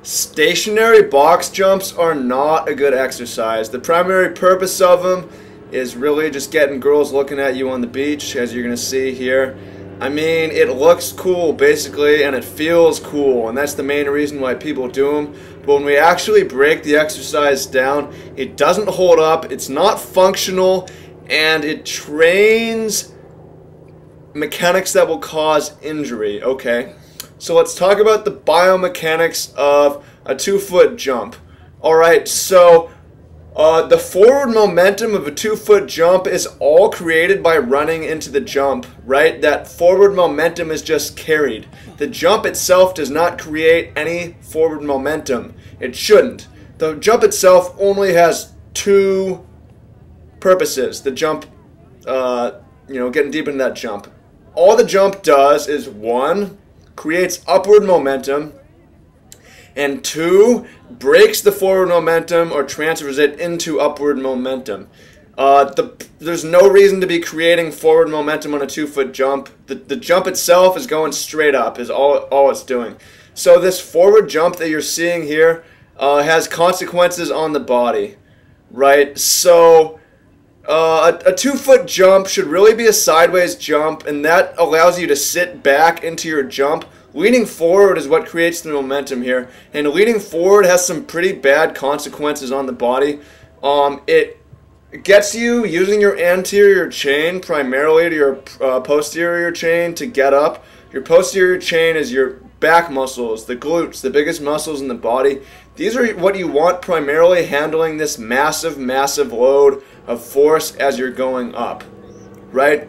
Stationary box jumps are not a good exercise. The primary purpose of them is really just getting girls looking at you on the beach, as you're going to see here. I mean, it looks cool, basically, and it feels cool, and that's the main reason why people do them. But when we actually break the exercise down, it doesn't hold up, it's not functional, and it trains mechanics that will cause injury, okay? So let's talk about the biomechanics of a 2-foot jump. Alright, so the forward momentum of a 2-foot jump is all created by running into the jump, right? That forward momentum is just carried. The jump itself does not create any forward momentum. It shouldn't. The jump itself only has two purposes. The jump, getting deep into that jump. All the jump does is, 1, creates upward momentum, and 2, breaks the forward momentum or transfers it into upward momentum. There's no reason to be creating forward momentum on a 2-foot jump. The jump itself is going straight up, is all it's doing. So this forward jump that you're seeing here has consequences on the body, right? So a 2-foot jump should really be a sideways jump, and that allows you to sit back into your jump. Leaning forward is what creates the momentum here, and leaning forward has some pretty bad consequences on the body. It gets you using your anterior chain primarily to your posterior chain to get up. Your posterior chain is your back muscles, the glutes, the biggest muscles in the body. These are what you want primarily handling this massive, massive load of force as you're going up, right?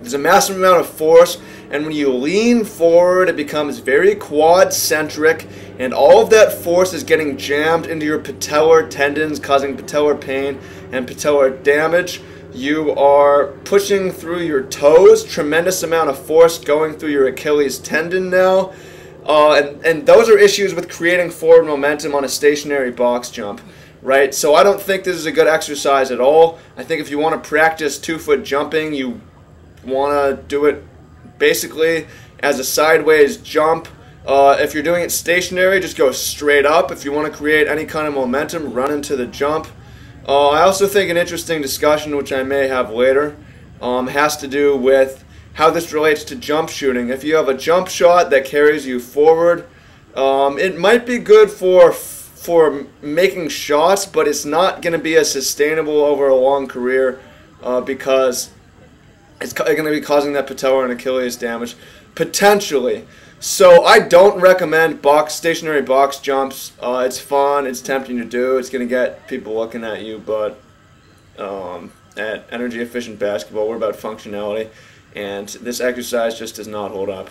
There's a massive amount of force, and when you lean forward, it becomes very quad-centric, and all of that force is getting jammed into your patellar tendons, causing patellar pain and patellar damage. You are pushing through your toes, tremendous amount of force going through your Achilles tendon now, and those are issues with creating forward momentum on a stationary box jump. Right? So I don't think this is a good exercise at all. I think if you want to practice 2-foot jumping, you want to do it basically as a sideways jump. If you're doing it stationary, just go straight up. If you want to create any kind of momentum, run into the jump. I also think an interesting discussion, which I may have later, has to do with how this relates to jump shooting. If you have a jump shot that carries you forward, it might be good for making shots, but it's not going to be as sustainable over a long career because it's going to be causing that patellar and Achilles damage, potentially. So I don't recommend stationary box jumps. It's fun, it's tempting to do, it's going to get people looking at you, but at energy efficient basketball, we're about functionality, and this exercise just does not hold up.